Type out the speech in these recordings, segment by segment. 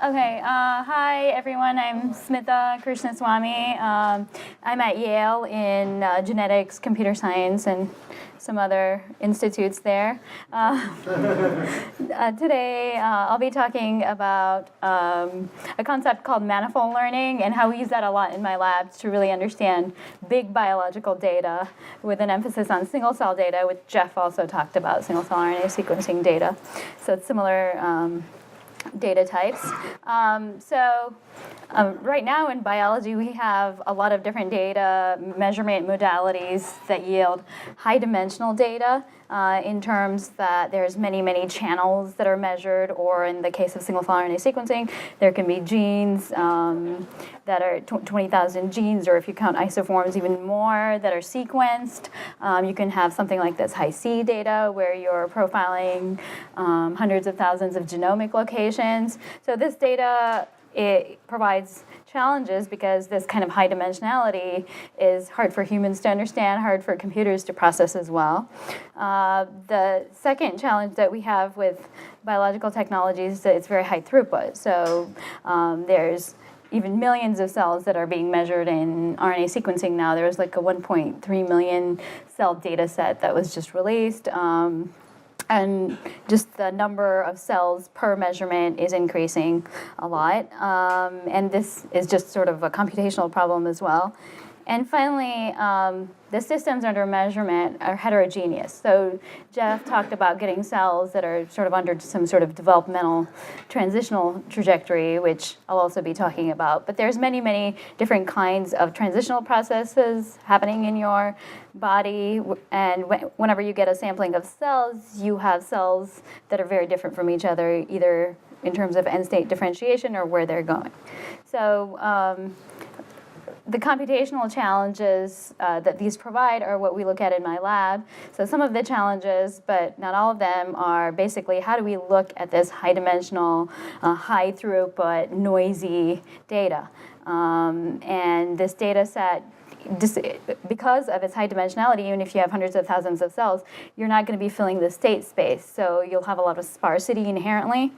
Okay, hi everyone, I'm Smita Krishnaswamy. I'm at Yale in genetics, computer science, and some other institutes there. Today I'll be talking about a concept called Manifold-Learning and how we use that a lot in my labs to really understand big biological data with an emphasis on single-cell data, which Jeff also talked about, single-cell RNA sequencing data. So it's similar data types. Right now in biology, we have a lot of different data measurement modalities that yield high-dimensional data in terms that there's many, many channels that are measured, or in the case of single-cell RNA sequencing, there can be genes that are 20,000 genes, or if you count isoforms, even more, that are sequenced. You can have something like this high-C data, where you're profiling hundreds of thousands of genomic locations. So this data, it provides challenges because this kind of high dimensionality is hard for humans to understand, hard for computers to process as well. The second challenge that we have with biological technologies is that it's very high throughput. So there's even millions of cells that are being measured in RNA sequencing now. There was like a 1.3 million cell data set that was just released. And just the number of cells per measurement is increasing a lot. And this is just sort of a computational problem as well. And finally, the systems under measurement are heterogeneous. So Jeff talked about getting cells that are sort of under some sort of developmental transitional trajectory, which I'll also be talking about. But there's many, many different kinds of transitional processes happening in your body. And whenever you get a sampling of cells, you have cells that are very different from each other, either in terms of end-state differentiation or where they're going. So the computational challenges that these provide are what we look at in my lab. So some of the challenges, but not all of them, are basically how do we look at this high-dimensional, high-throughput, noisy data. And this data set, because of its high dimensionality, even if you have hundreds of thousands of cells, you're not going to be filling the state space. So you'll have a lot of sparsity inherently.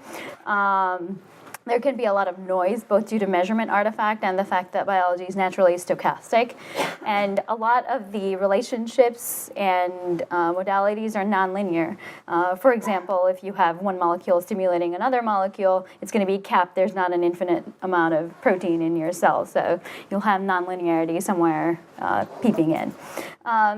There can be a lot of noise, both due to measurement artifact and the fact that biology is naturally stochastic. And a lot of the relationships and modalities are nonlinear. For example, if you have one molecule stimulating another molecule, it's going to be capped. There's not an infinite amount of protein in your cell. So you'll have nonlinearity somewhere peeping in.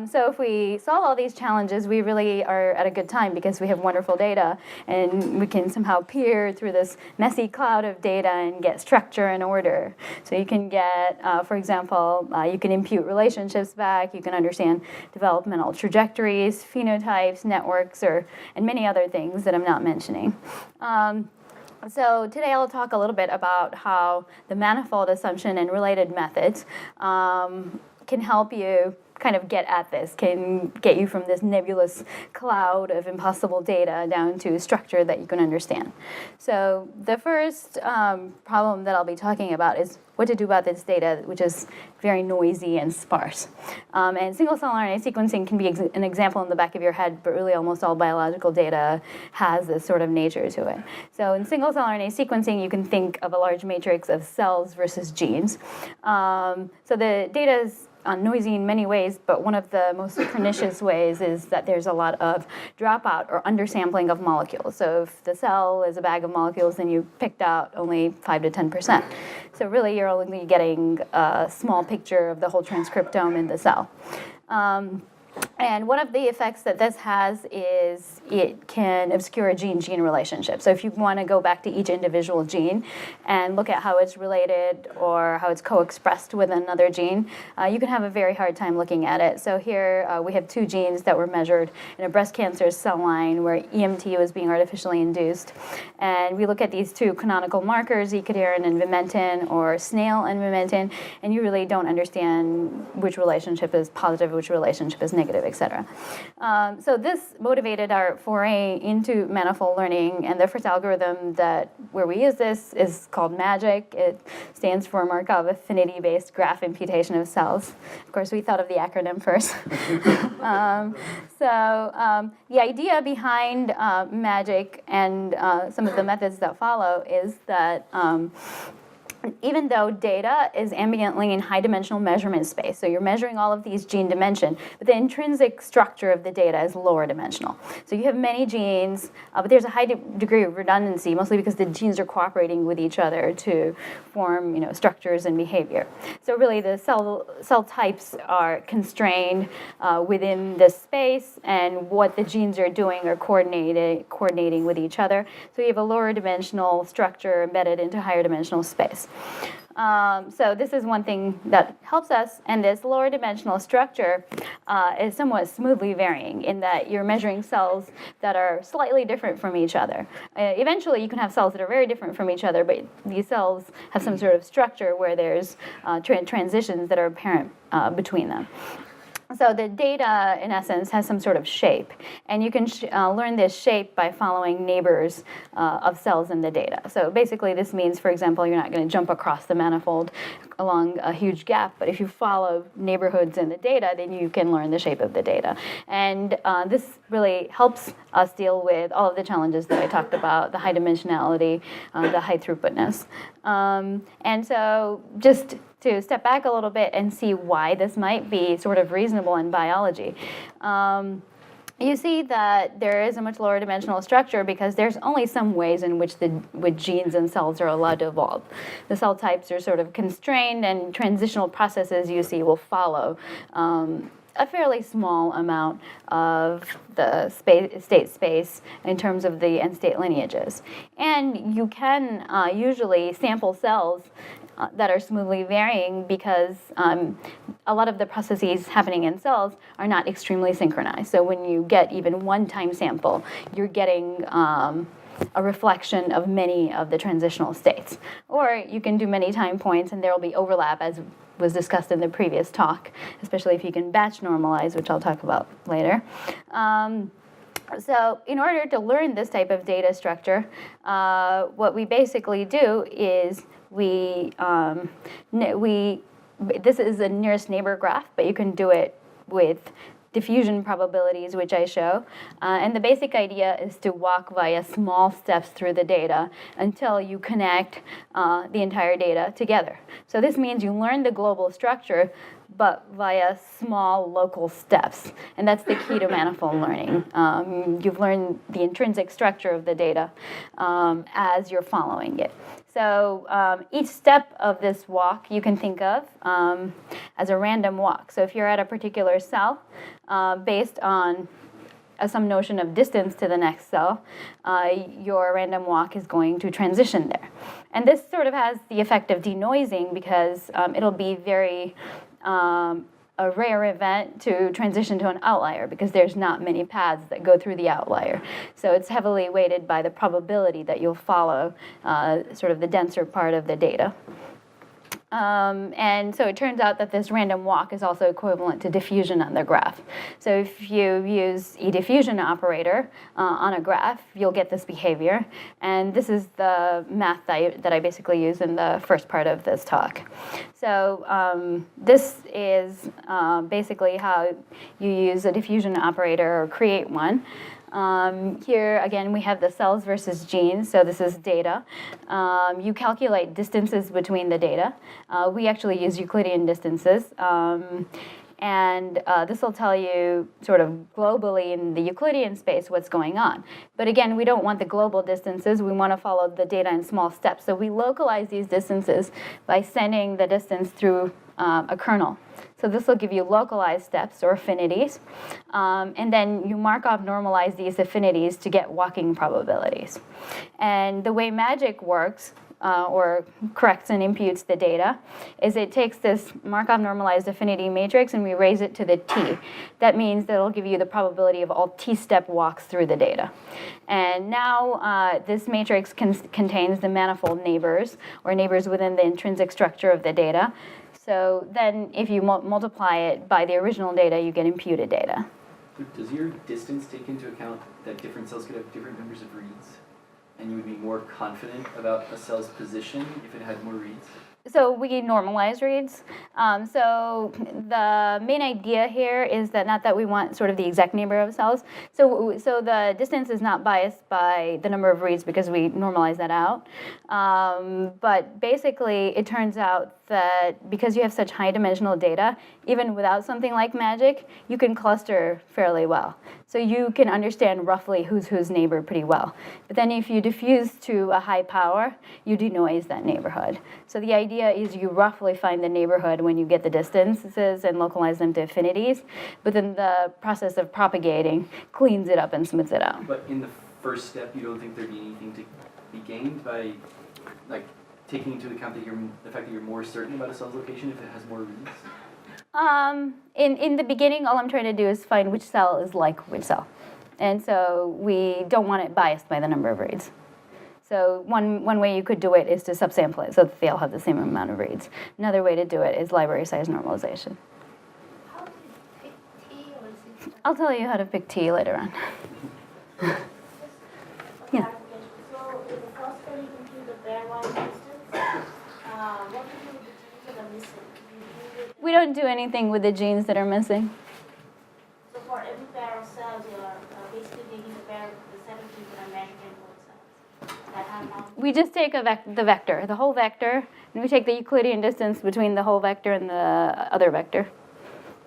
So if we solve all these challenges, we really are at a good time because we have wonderful data, and we can somehow peer through this messy cloud of data and get structure and order. So you can get, for example, you can impute relationships back, you can understand developmental trajectories, phenotypes, networks, and many other things that I'm not mentioning. So today I'll talk a little bit about how the manifold assumption and related methods can help you kind of get at this, can get you from this nebulous cloud of impossible data down to structure that you can understand. So the first problem that I'll be talking about is what to do about this data, which is very noisy and sparse. And single-cell RNA sequencing can be an example in the back of your head, but really almost all biological data has this sort of nature to it. So in single-cell RNA sequencing, you can think of a large matrix of cells versus genes. So the data is noisy in many ways, but one of the most pernicious ways is that there's a lot of dropout or undersampling of molecules. So if the cell is a bag of molecules, then you picked out only 5 to 10%. So really, you're only getting a small picture of the whole transcriptome in the cell. And one of the effects that this has is it can obscure a gene-gene relationship. So if you want to go back to each individual gene and look at how it's related or how it's co-expressed with another gene, you can have a very hard time looking at it. So here we have two genes that were measured in a breast cancer cell line where EMT was being artificially induced. And we look at these two canonical markers, ecadherin and vimentin, or snail and vimentin, and you really don't understand which relationship is positive, which relationship is negative. sensitive, et cetera. So this motivated our foray into manifold learning, and the first algorithm where we use this is called MAGIC. It stands for Markov Affinity-Based Graph Imputation of Cells. Of course, we thought of the acronym first. The idea behind MAGIC and some of the methods that follow is that even though data is ambiently in high-dimensional measurement space, so you're measuring all of these gene dimension, but the intrinsic structure of the data is lower dimensional. So you have many genes, but there's a high degree of redundancy, mostly because the genes are cooperating with each other to form, structures and behavior. So really, the cell types are constrained within this space, and what the genes are doing are coordinating with each other. So you have a lower dimensional structure embedded into higher dimensional space. So this is one thing that helps us, and this lower dimensional structure is somewhat smoothly varying in that you're measuring cells that are slightly different from each other. Eventually, you can have cells that are very different from each other, but these cells have some sort of structure where there's transitions that are apparent between them. So the data, in essence, has some sort of shape, and you can learn this shape by following neighbors of cells in the data. So basically, this means, for example, you're not going to jump across the manifold along a huge gap, but if you follow neighborhoods in the data, then you can learn the shape of the data. And this really helps us deal with all of the challenges that I talked about, the high dimensionality, the high throughputness. And so just to step back a little bit and see why this might be sort of reasonable in biology. You see that there is a much lower dimensional structure because there's only some ways in which genes and cells are allowed to evolve. The cell types are sort of constrained, and transitional processes you see will follow a fairly small amount of the state space in terms of the end-state lineages. And you can usually sample cells that are smoothly varying because a lot of the processes happening in cells are not extremely synchronized. So when you get even one time sample, you're getting a reflection of many of the transitional states. Or you can do many time points and there will be overlap, as was discussed in the previous talk, especially if you can batch normalize, which I'll talk about later. So in order to learn this type of data structure, what we basically do is this is a nearest neighbor graph, but you can do it with diffusion probabilities, which I show. And the basic idea is to walk via small steps through the data until you connect the entire data together. So this means you learn the global structure, but via small local steps. And that's the key to manifold learning. You've learned the intrinsic structure of the data as you're following it. So each step of this walk you can think of as a random walk. So if you're at a particular cell, based on some notion of distance to the next cell, your random walk is going to transition there. And this sort of has the effect of denoising because it'll be very a rare event to transition to an outlier because there's not many paths that go through the outlier. So it's heavily weighted by the probability that you'll follow sort of the denser part of the data. And so it turns out that this random walk is also equivalent to diffusion on the graph. So if you use a diffusion operator on a graph, you'll get this behavior. And this is the math that I basically use in the first part of this talk. So this is basically how you use a diffusion operator or create one. Here, again, we have the cells versus genes, so this is data. You calculate distances between the data. We actually use Euclidean distances. And this will tell you sort of globally in the Euclidean space what's going on. But again, we don't want the global distances. We want to follow the data in small steps. So we localize these distances by sending the distance through a kernel. So this will give you localized steps or affinities. And then you Markov normalize these affinities to get walking probabilities. And the way MAGIC works, or corrects and imputes the data, is it takes this Markov normalized affinity matrix and we raise it to the t. That means that it'll give you the probability of all t-step walks through the data. And now this matrix contains the manifold neighbors, or neighbors within the intrinsic structure of the data. So then if you multiply it by the original data, you get imputed data. Does your distance take into account that different cells could have different numbers of reads? And you would be more confident about a cell's position if it had more reads? So we normalize reads. So the main idea here is that not that we want sort of the exact number of cells. So the distance is not biased by the number of reads because we normalize that out. But basically, it turns out that because you have such high dimensional data, even without something like magic, you can cluster fairly well. So you can understand roughly who's whose neighbor pretty well. But then if you diffuse to a high power, you denoise that neighborhood. So the idea is you roughly find the neighborhood when you get the distances and localize them to affinities. But then the process of propagating cleans it up and smooths it out. But in the first step, you don't think there'd be anything to be gained by, like, taking into account that the fact that you're more certain about a cell's location if it has more reads? In the beginning, all I'm trying to do is find which cell is like which cell. And so we don't want it biased by the number of reads. So one way you could do it is to subsample it so that they all have the same amount of reads. Another way to do it is library size normalization. How do you pick T, or is it? I'll tell you how to pick T later on. Yeah. So in the first study, you compute the pairwise distance. What do you do with the genes that are missing? We don't do anything with the genes that are missing. So for every pair of cells, you are basically taking the set of genes that are measured in both cells that have now. We just take the vector, the whole vector, and we take the Euclidean distance between the whole vector and the other vector.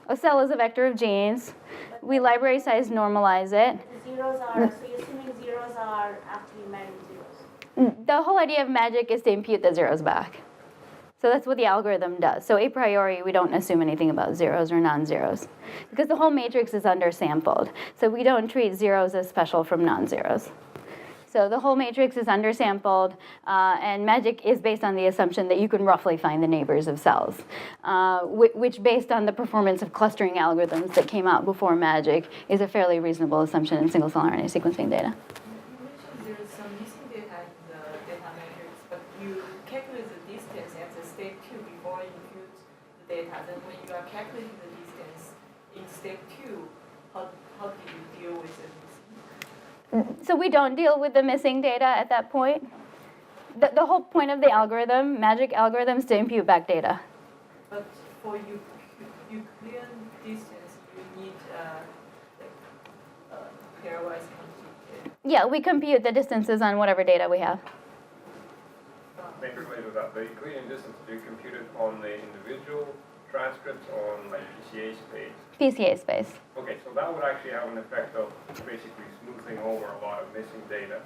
A cell is a vector of genes. We library size normalize it. The zeros are, so you're assuming zeros are actually measured zeros. The whole idea of magic is to impute the zeros back. So that's what the algorithm does. So a priori, we don't assume anything about zeros or non-zeros because the whole matrix is undersampled. So we don't treat zeros as special from non-zeros. So the whole matrix is undersampled, and magic is based on the assumption that you can roughly find the neighbors of cells, which based on the performance of clustering algorithms that came out before magic is a fairly reasonable assumption in single-cell RNA sequencing data. You mentioned there is some missing data in the data matrix, but you calculate the distance at the step 2 before you impute the data. Then when you are calculating the distance in step 2, how do you deal with it? So we don't deal with the missing data at that point. The whole point of the algorithm, magic algorithms, to impute back data. But for Euclidean distance, you need pairwise compute. Yeah, we compute the distances on whatever data we have. Maybe related to that, the Euclidean distance, do you compute it on the individual transcripts or on like PCA space? PCA space. Okay, so that would actually have an effect of basically smoothing over a lot of missing data,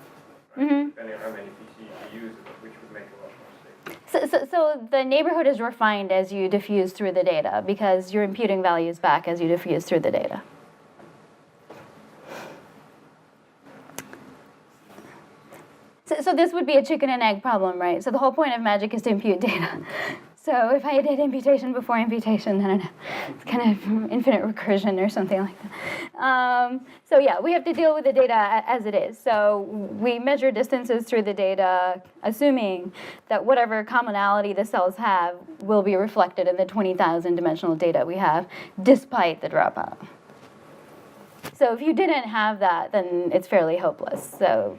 right? Mm-hmm. Depending on how many PCs you use, which would make a lot more sense. So the neighborhood is refined as you diffuse through the data because you're imputing values back as you diffuse through the data. So this would be a chicken and egg problem, right? So the whole point of magic is to impute data. So if I did imputation before imputation, I don't know, it's kind of infinite recursion or something like that. So yeah, we have to deal with the data as it is. So we measure distances through the data, assuming that whatever commonality the cells have will be reflected in the 20,000 dimensional data we have, despite the dropout. So if you didn't have that, then it's fairly hopeless. So,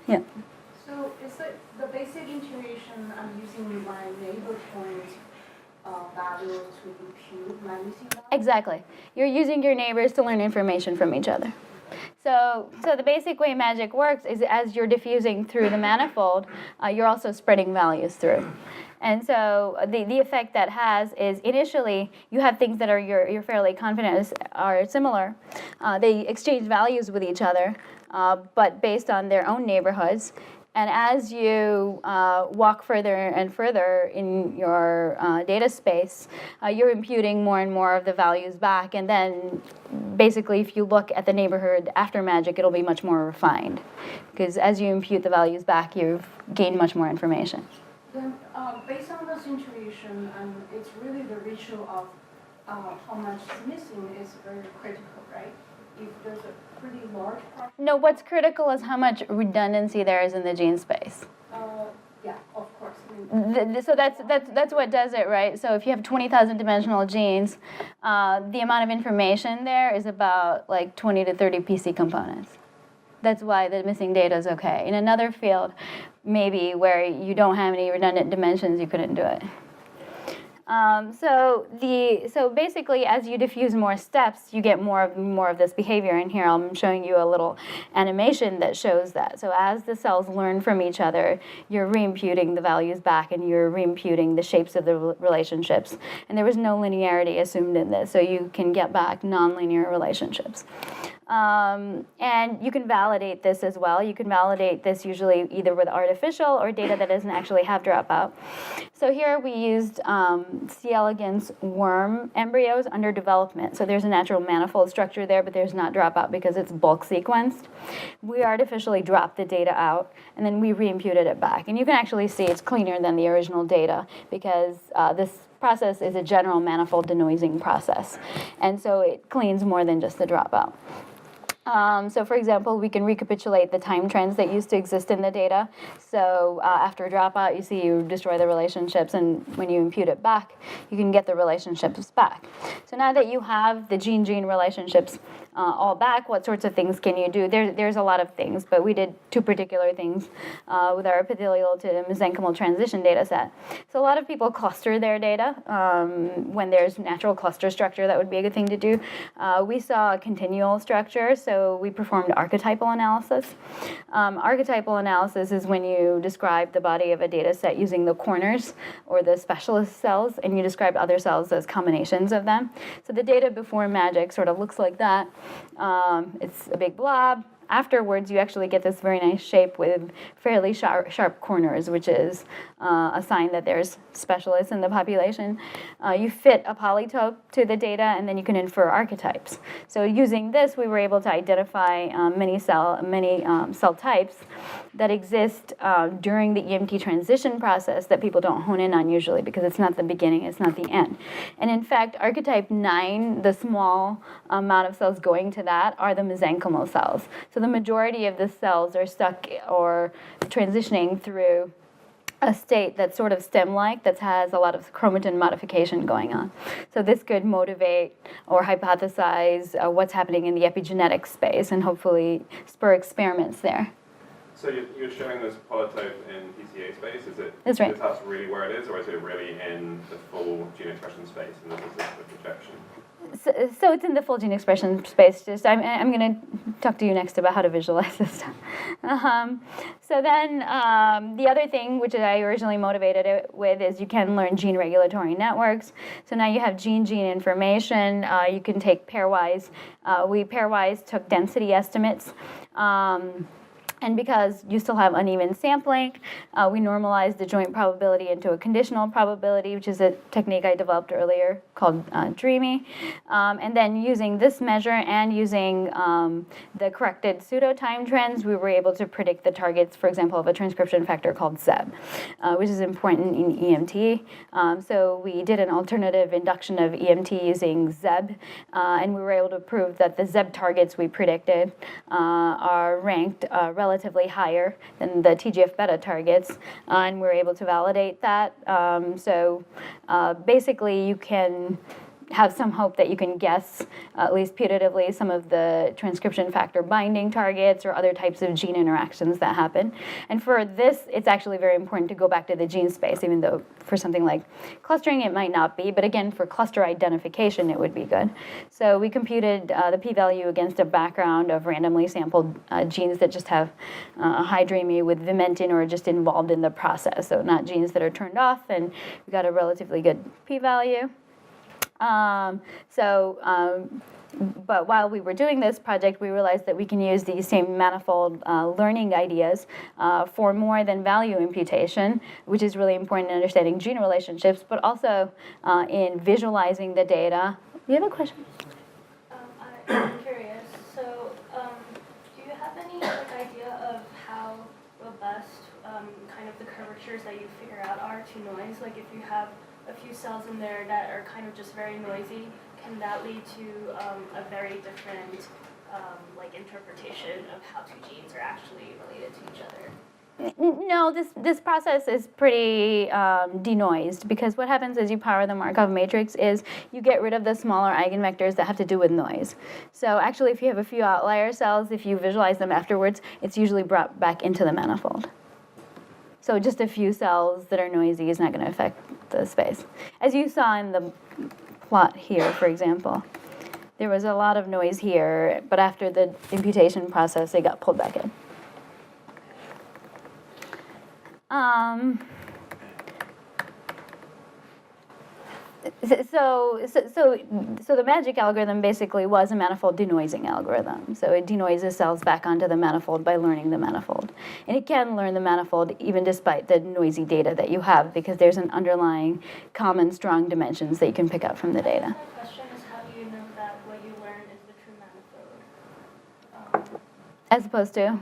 yeah. So is it the basic intuition I'm using my neighbor point value to impute my missing value? Exactly. You're using your neighbors to learn information from each other. So the basic way magic works is as you're diffusing through the manifold, you're also spreading values through. And so the effect that has is initially you have things that are you're fairly confident are similar. They exchange values with each other, but based on their own neighborhoods. And as you walk further and further in your data space, you're imputing more and more of the values back. And then basically, if you look at the neighborhood after magic, it'll be much more refined. Because as you impute the values back, you've gained much more information. Then based on this intuition, it's really the ratio of how much is missing is very critical, right? If there's a pretty large part. No, what's critical is how much redundancy there is in the gene space. Yeah, of course. So that's what does it, right? So if you have 20,000 dimensional genes, the amount of information there is about like 20 to 30 PC components. That's why the missing data is okay. In another field, maybe where you don't have any redundant dimensions, you couldn't do it. So basically, as you diffuse more steps, you get more of this behavior. And here I'm showing you a little animation that shows that. So as the cells learn from each other, you're reimputing the values back, and you're reimputing the shapes of the relationships. And there was no linearity assumed in this, so you can get back nonlinear relationships. And you can validate this as well. You can validate this usually either with artificial or data that doesn't actually have dropout. So here we used C. elegans worm embryos under development. So there's a natural manifold structure there, but there's not dropout because it's bulk sequenced. We artificially dropped the data out, and then we reimputed it back. And you can actually see it's cleaner than the original data because this process is a general manifold denoising process. And so it cleans more than just the dropout. So for example, we can recapitulate the time trends that used to exist in the data. So after a dropout, you see you destroy the relationships, and when you impute it back, you can get the relationships back. So now that you have the gene-gene relationships all back, what sorts of things can you do? There's a lot of things, but we did two particular things with our epithelial to mesenchymal transition data set. So a lot of people cluster their data. When there's natural cluster structure, that would be a good thing to do. We saw a continual structure, so we performed archetypal analysis. Archetypal analysis is when you describe the body of a data set using the corners or the specialist cells, and you describe other cells as combinations of them. So the data before magic sort of looks like that. It's a big blob. Afterwards, you actually get this very nice shape with fairly sharp corners, which is a sign that there's specialists in the population. You fit a polytope to the data, and then you can infer archetypes. So using this, we were able to identify many cell types that exist during the EMT transition process that people don't hone in on usually because it's not the beginning, it's not the end. And in fact, archetype 9, the small amount of cells going to that, are the mesenchymal cells. So the majority of the cells are stuck or transitioning through a state that's sort of stem-like, that has a lot of chromatin modification going on. So this could motivate or hypothesize what's happening in the epigenetic space and hopefully spur experiments there. So you're showing this polytope in PCA space. Is it? That's right. Is that really where it is, or is it really in the full gene expression space, and this is the projection? So it's in the full gene expression space. Just I'm going to talk to you next about how to visualize this stuff. So then the other thing, which I originally motivated it with, is you can learn gene regulatory networks. So now you have gene-gene information. You can take pairwise. We pairwise took density estimates. And because you still have uneven sampling, we normalized the joint probability into a conditional probability, which is a technique I developed earlier called DREAMY. And then using this measure and using the corrected pseudo-time trends, we were able to predict the targets, for example, of a transcription factor called ZEB, which is important in EMT. So we did an alternative induction of EMT using ZEB, and we were able to prove that the ZEB targets we predicted are ranked relatively higher than the TGF-beta targets, and we're able to validate that. So basically, you can have some hope that you can guess, at least putatively, some of the transcription factor binding targets or other types of gene interactions that happen. And for this, it's actually very important to go back to the gene space, even though for something like clustering, it might not be. But again, for cluster identification, it would be good. So we computed the p-value against a background of randomly sampled genes that just have a high DREAMY with vimentin or just involved in the process. So not genes that are turned off, and we got a relatively good p-value. But while we were doing this project, we realized that we can use these same manifold learning ideas for more than value imputation, which is really important in understanding gene relationships, but also in visualizing the data. You have a question? I'm curious. So, do you have any idea of how robust kind of the curvatures that you figure out are to noise? Like if you have a few cells in there that are kind of just very noisy, can that lead to a very different like interpretation of how two genes are actually related to each other? No, this process is pretty denoised, because what happens as you power the Markov matrix is you get rid of the smaller eigenvectors that have to do with noise. So actually, if you have a few outlier cells, if you visualize them afterwards, it's usually brought back into the manifold. So just a few cells that are noisy is not going to affect the space. As you saw in the plot here, for example, there was a lot of noise here, but after the imputation process, they got pulled back in. So the magic algorithm basically was a manifold denoising algorithm. So it denoises cells back onto the manifold by learning the manifold. And it can learn the manifold even despite the noisy data that you have, because there's an underlying common strong dimensions that you can pick up from the data. My question is, how do you know that what you learned is the true manifold? As opposed to?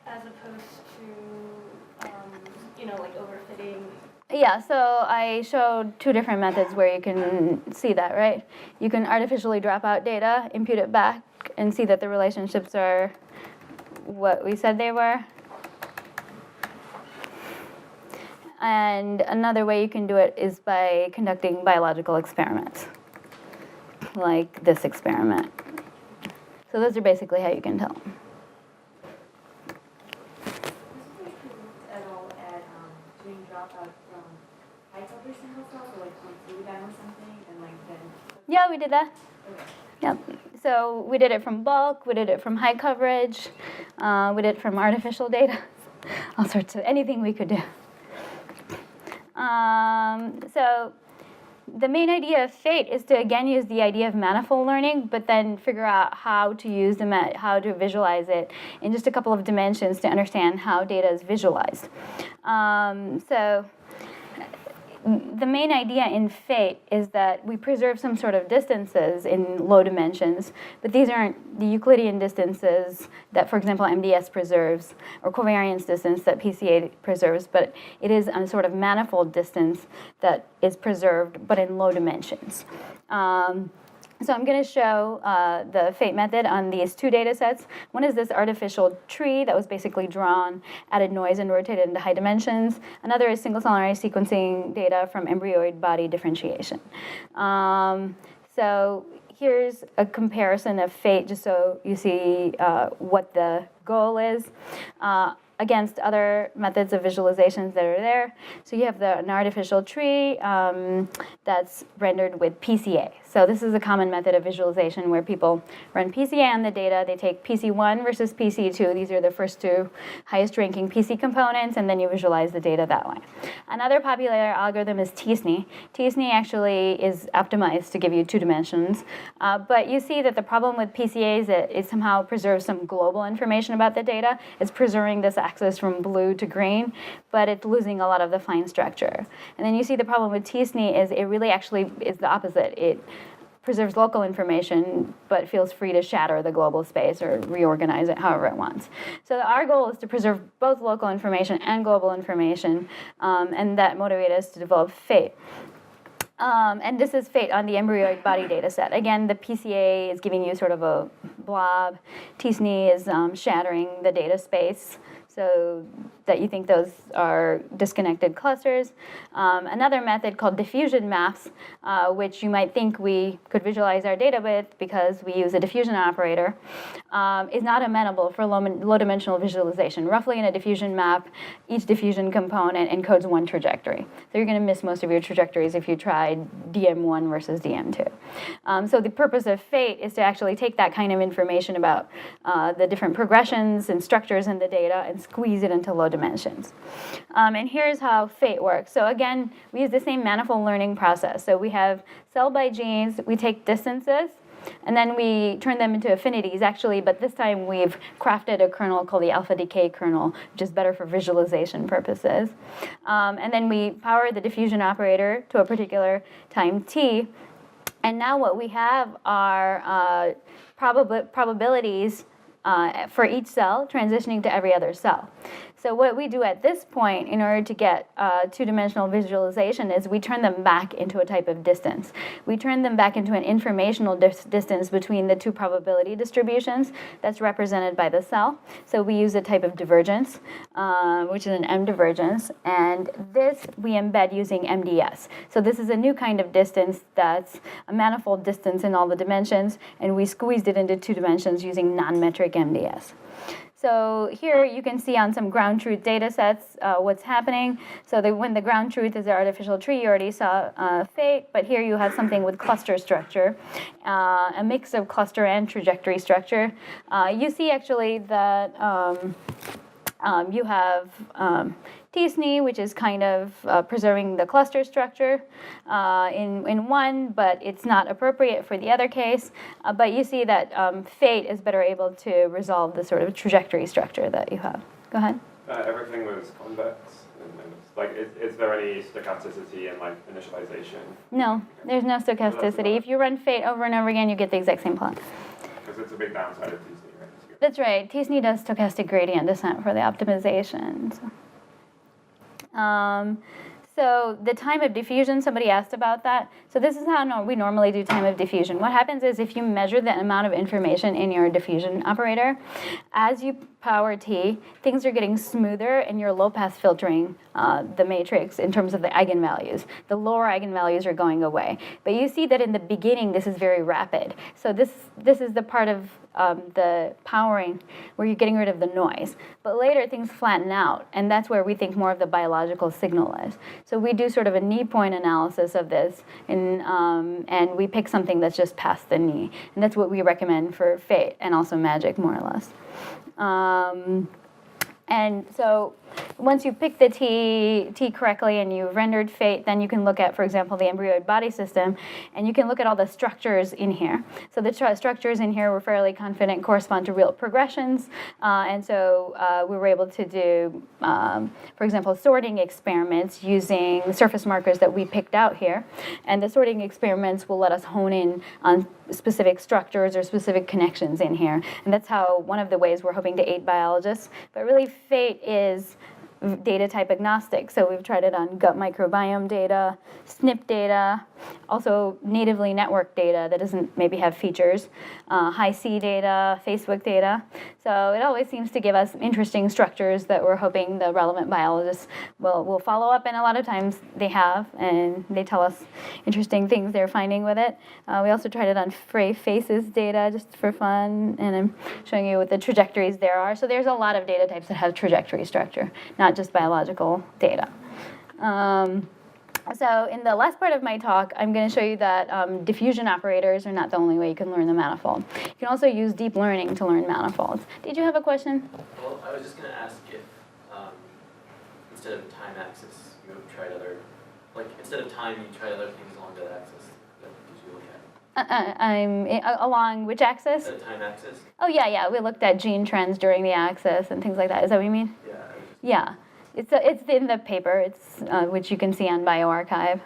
As opposed to, like overfitting. Yeah, so I showed two different methods where you can see that, right? You can artificially drop out data, impute it back, and see that the relationships are what we said they were. And another way you can do it is by conducting biological experiments, like this experiment. So those are basically how you can tell. At all at doing dropout from high coverage single cells, or like fluid or something, and like then? Yeah, we did that. Okay. Yep. So we did it from bulk, we did it from high coverage, we did it from artificial data, all sorts of, anything we could do. So the main idea of FATE is to, again, use the idea of manifold learning, but then figure out how to use them, how to visualize it in just a couple of dimensions to understand how data is visualized. So the main idea in FATE is that we preserve some sort of distances in low dimensions, but these aren't the Euclidean distances that, for example, MDS preserves, or covariance distance that PCA preserves, but it is a sort of manifold distance that is preserved, but in low dimensions. So I'm going to show the FATE method on these two data sets. One is this artificial tree that was basically drawn, added noise, and rotated into high dimensions. Another is single-cell RNA sequencing data from embryoid body differentiation. So here's a comparison of FATE, just so you see what the goal is. Against other methods of visualizations that are there. So you have an artificial tree that's rendered with PCA. So this is a common method of visualization where people run PCA on the data. They take PC1 versus PC2. These are the first two highest ranking PC components, and then you visualize the data that way. Another popular algorithm is t-SNE. t-SNE actually is optimized to give you two dimensions. But you see that the problem with PCA is that it somehow preserves some global information about the data. It's preserving this axis from blue to green, but it's losing a lot of the fine structure. And then you see the problem with t-SNE is it really actually is the opposite. It preserves local information, but feels free to shatter the global space or reorganize it however it wants. So our goal is to preserve both local information and global information, and that motivated us to develop FATE. And this is FATE on the embryoid body data set. Again, the PCA is giving you sort of a blob. t-SNE is shattering the data space so that you think those are disconnected clusters. Another method called diffusion maps, which you might think we could visualize our data with because we use a diffusion operator, is not amenable for low-dimensional visualization. Roughly in a diffusion map, each diffusion component encodes one trajectory. So you're going to miss most of your trajectories if you tried DM1 versus DM2. So the purpose of FATE is to actually take that kind of information about the different progressions and structures in the data and squeeze it into low dimensions. And here's how FATE works. So again, we use the same manifold learning process. So we have cell by genes, we take distances, and then we turn them into affinities, actually, but this time we've crafted a kernel called the alpha decay kernel, which is better for visualization purposes. And then we power the diffusion operator to a particular time t, and now what we have are probabilities for each cell transitioning to every other cell. So what we do at this point in order to get two-dimensional visualization is we turn them back into a type of distance. We turn them back into an informational distance between the two probability distributions that's represented by the cell. So we use a type of divergence, which is an M divergence, and this we embed using MDS. So this is a new kind of distance that's a manifold distance in all the dimensions, and we squeezed it into 2 dimensions using non-metric MDS. So here you can see on some ground truth data sets what's happening. So when the ground truth is the artificial tree, you already saw fate, but here you have something with cluster structure, a mix of cluster and trajectory structure. You see actually that you have TSNE, which is kind of preserving the cluster structure in one, but it's not appropriate for the other case. But you see that fate is better able to resolve the sort of trajectory structure that you have. Go ahead. Everything was convex. Like, is there any stochasticity in like initialization? No, there's no stochasticity. If you run fate over and over again, you get the exact same plot. Because it's a big downside of TSNE, right? That's right. TSNE does stochastic gradient descent for the optimization. So the time of diffusion, somebody asked about that. So this is how we normally do time of diffusion. What happens is if you measure the amount of information in your diffusion operator, as you power T, things are getting smoother and you're low-pass filtering the matrix in terms of the eigenvalues. The lower eigenvalues are going away. But you see that in the beginning, this is very rapid. So this is the part of the powering where you're getting rid of the noise. But later, things flatten out, and that's where we think more of the biological signal is. So we do sort of a knee point analysis of this, and we pick something that's just past the knee. And that's what we recommend for fate and also magic, more or less. And so once you pick the T correctly and you've rendered fate, then you can look at, for example, the embryoid body system, and you can look at all the structures in here. So the structures in here, we're fairly confident correspond to real progressions. And so we were able to do, for example, sorting experiments using surface markers that we picked out here. And the sorting experiments will let us hone in on specific structures or specific connections in here. And that's how one of the ways we're hoping to aid biologists. But really, fate is data type agnostic. So we've tried it on gut microbiome data, SNP data, also natively networked data that doesn't maybe have features, Hi-C data, Facebook data. So it always seems to give us interesting structures that we're hoping the relevant biologists will follow up, and a lot of times they have, and they tell us interesting things they're finding with it. We also tried it on Frey faces data just for fun, and I'm showing you what the trajectories there are. So there's a lot of data types that have trajectory structure, not just biological data. So in the last part of my talk, I'm going to show you that diffusion operators are not the only way you can learn the manifold. You can also use deep learning to learn manifolds. Did you have a question? Well, I was just going to ask if instead of time axis, you tried other, like instead of time, you tried other things along that axis. Did you look at? Along which axis? The time axis? Oh, yeah. We looked at gene trends during the axis and things like that. Is that what you mean? Yeah. Yeah. It's in the paper, which you can see on bioRxiv.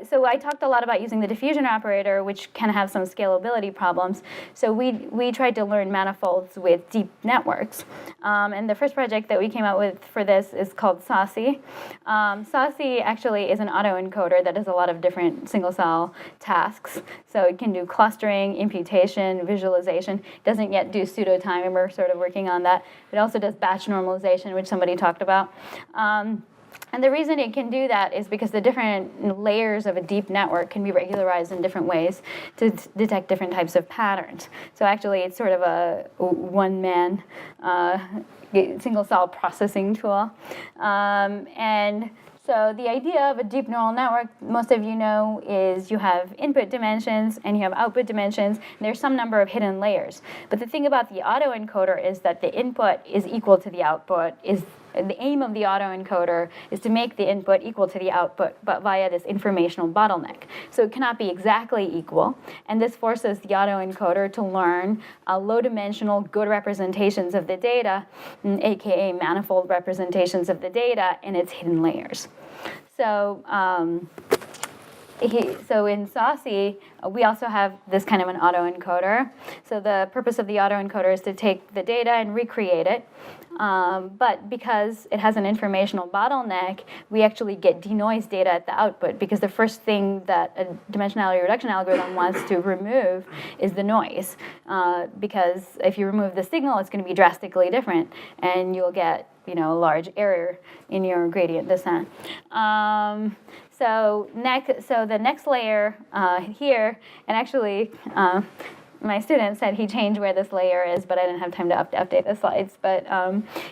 So I talked a lot about using the diffusion operator, which can have some scalability problems. So we tried to learn manifolds with deep networks. And the first project that we came out with for this is called SASI. SASI actually is an autoencoder that does a lot of different single-cell tasks. So it can do clustering, imputation, visualization. It doesn't yet do pseudo-time, and we're sort of working on that. It also does batch normalization, which somebody talked about. And the reason it can do that is because the different layers of a deep network can be regularized in different ways to detect different types of patterns. So actually, it's sort of a one-man single-cell processing tool. And so the idea of a deep neural network, most of you know, is you have input dimensions and you have output dimensions, and there's some number of hidden layers. But the thing about the autoencoder is that the input is equal to the output. The aim of the autoencoder is to make the input equal to the output, but via this informational bottleneck. So it cannot be exactly equal, and this forces the autoencoder to learn low-dimensional good representations of the data, aka manifold representations of the data in its hidden layers. So So in Saucy, we also have this kind of an autoencoder. So the purpose of the autoencoder is to take the data and recreate it. But because it has an informational bottleneck, we actually get denoised data at the output, because the first thing that a dimensionality reduction algorithm wants to remove is the noise. Because if you remove the signal, it's going to be drastically different, and you'll get a large error in your gradient descent. So the next layer here, and actually my student said he changed where this layer is, but I didn't have time to update the slides. But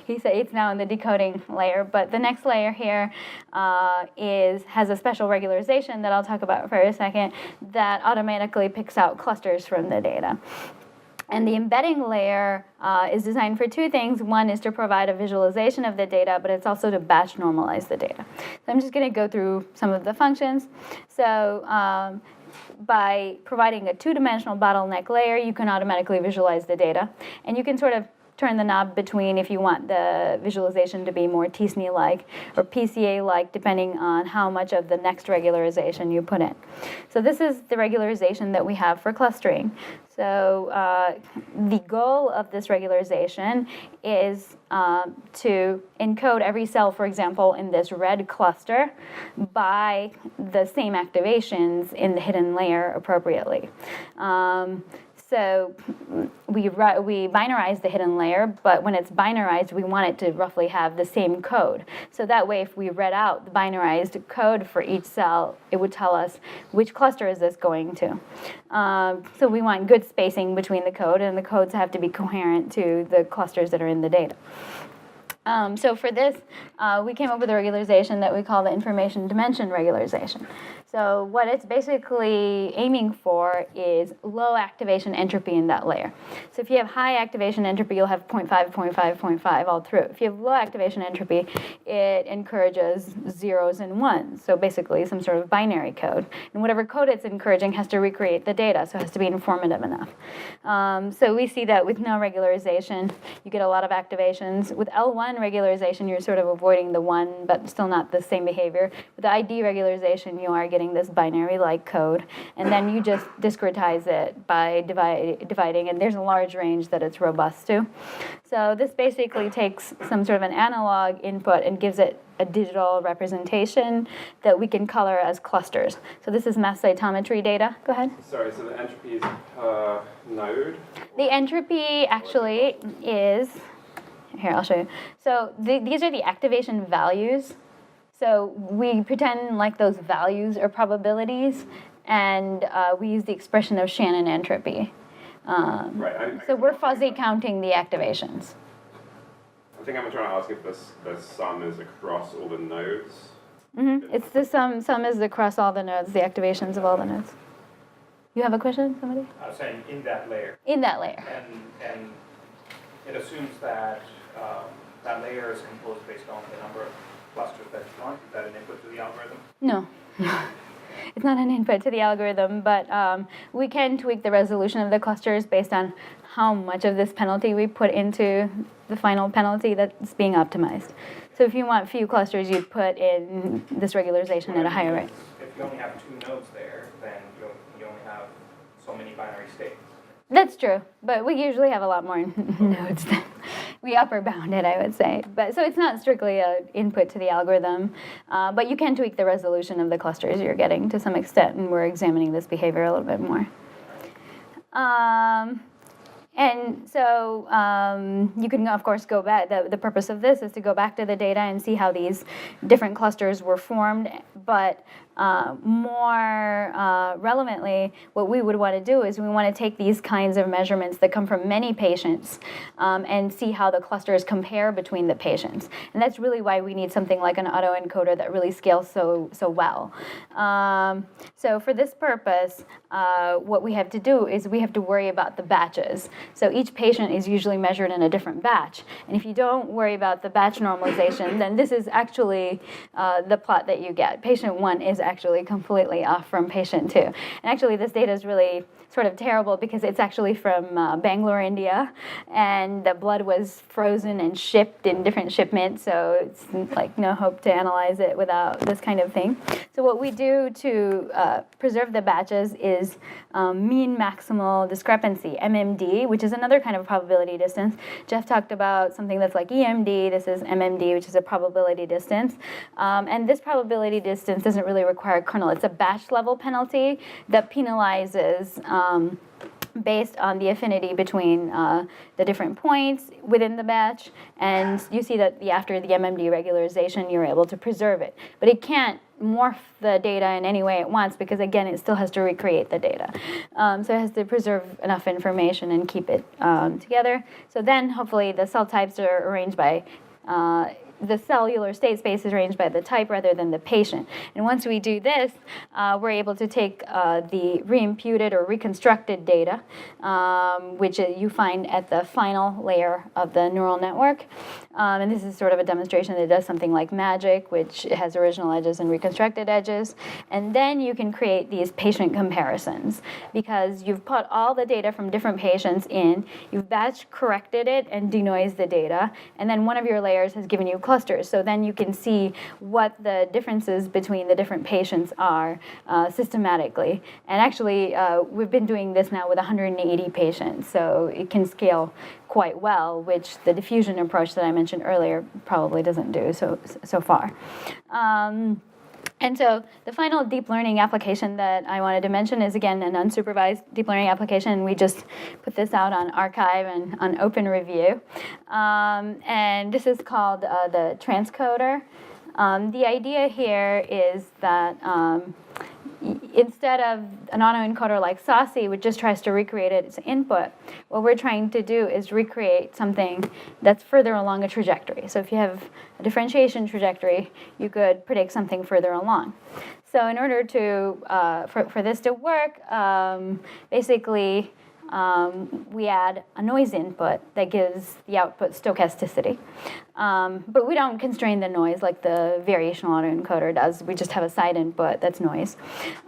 he said it's now in the decoding layer. But the next layer here has a special regularization that I'll talk about for a second that automatically picks out clusters from the data. And the embedding layer is designed for two things. One is to provide a visualization of the data, but it's also to batch normalize the data. So I'm just going to go through some of the functions. So by providing a two-dimensional bottleneck layer, you can automatically visualize the data. And you can sort of turn the knob between if you want the visualization to be more t-SNE-like or PCA-like, depending on how much of the next regularization you put in. So this is the regularization that we have for clustering. So the goal of this regularization is to encode every cell, for example, in this red cluster by the same activations in the hidden layer appropriately. So we binarize the hidden layer, but when it's binarized, we want it to roughly have the same code. So that way, if we read out the binarized code for each cell, it would tell us which cluster is this going to. So we want good spacing between the code, and the codes have to be coherent to the clusters that are in the data. So for this, we came up with a regularization that we call the information dimension regularization. So what it's basically aiming for is low activation entropy in that layer. So if you have high activation entropy, you'll have 0.5, 0.5, 0.5 all through. If you have low activation entropy, it encourages zeros and ones, so basically some sort of binary code. And whatever code it's encouraging has to recreate the data, so it has to be informative enough. So we see that with no regularization, you get a lot of activations. With L1 regularization, you're sort of avoiding the one, but still not the same behavior. With the ID regularization, you are getting this binary-like code, and then you just discretize it by dividing, and there's a large range that it's robust to. So this basically takes some sort of an analog input and gives it a digital representation that we can color as clusters. So this is mass cytometry data. Go ahead. Sorry, so the entropy is per node? The entropy actually is, here, I'll show you. So these are the activation values. So we pretend like those values are probabilities, and we use the expression of Shannon entropy. Right. So we're fuzzy counting the activations. I think I'm trying to ask if the sum is across all the nodes. Mm-hmm. It's the sum is across all the nodes, the activations of all the nodes. You have a question, somebody? I was saying in that layer. In that layer. And it assumes that that layer is composed based on the number of clusters that you want. Is that an input to the algorithm? No. It's not an input to the algorithm, but we can tweak the resolution of the clusters based on how much of this penalty we put into the final penalty that's being optimized. So if you want few clusters, you'd put in this regularization at a higher rate. If you only have two nodes there, then you only have so many binary states. That's true, but we usually have a lot more nodes than we upper bound it, I would say. But so it's not strictly an input to the algorithm, but you can tweak the resolution of the clusters you're getting to some extent, and we're examining this behavior a little bit more. And so you can, of course, go back. The purpose of this is to go back to the data and see how these different clusters were formed. But more relevantly, what we would want to do is we want to take these kinds of measurements that come from many patients and see how the clusters compare between the patients. And that's really why we need something like an autoencoder that really scales so well. So for this purpose, what we have to do is we have to worry about the batches. So each patient is usually measured in a different batch. And if you don't worry about the batch normalization, then this is actually the plot that you get. Patient 1 is actually completely off from patient 2. And actually, this data is really sort of terrible because it's actually from Bangalore, India, and the blood was frozen and shipped in different shipments, so it's like no hope to analyze it without this kind of thing. So what we do to preserve the batches is mean maximal discrepancy, MMD, which is another kind of probability distance. Jeff talked about something that's like EMD. This is MMD, which is a probability distance. And this probability distance doesn't really require a kernel. It's a batch level penalty that penalizes based on the affinity between the different points within the batch. And you see that after the MMD regularization, you're able to preserve it. But it can't morph the data in any way it wants because, again, it still has to recreate the data. So it has to preserve enough information and keep it together. So then, hopefully, the cell types are arranged by the cellular state space is arranged by the type rather than the patient. And once we do this, we're able to take the reimputed or reconstructed data, which you find at the final layer of the neural network. And this is sort of a demonstration that does something like magic, which has original edges and reconstructed edges. And then you can create these patient comparisons because you've put all the data from different patients in, you've batch corrected it and denoised the data, and then one of your layers has given you clusters. So then you can see what the differences between the different patients are systematically. And actually, we've been doing this now with 180 patients, so it can scale quite well, which the diffusion approach that I mentioned earlier probably doesn't do so far. And so the final deep learning application that I wanted to mention is, again, an unsupervised deep learning application. We just put this out on arXiv and on Open Review. And this is called the transcoder. The idea here is that instead of an autoencoder like Saucy, which just tries to recreate its input, what we're trying to do is recreate something that's further along a trajectory. So if you have a differentiation trajectory, you could predict something further along. So in order to for this to work, basically we add a noise input that gives the output stochasticity. But we don't constrain the noise like the variational autoencoder does. We just have a side input that's noise.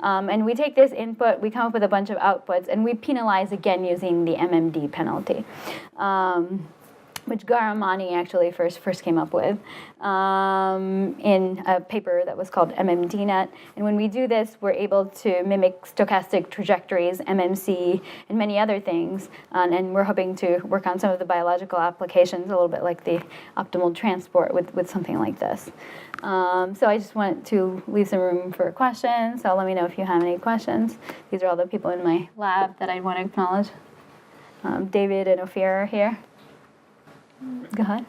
And we take this input, we come up with a bunch of outputs, and we penalize again using the MMD penalty, which Garamani actually first came up with in a paper that was called MMDNet. And when we do this, we're able to mimic stochastic trajectories, MMC, and many other things. And we're hoping to work on some of the biological applications, a little bit like the optimal transport with something like this. So I just want to leave some room for questions. So let me know if you have any questions. These are all the people in my lab that I want to acknowledge. David and Ophir are here. Go ahead.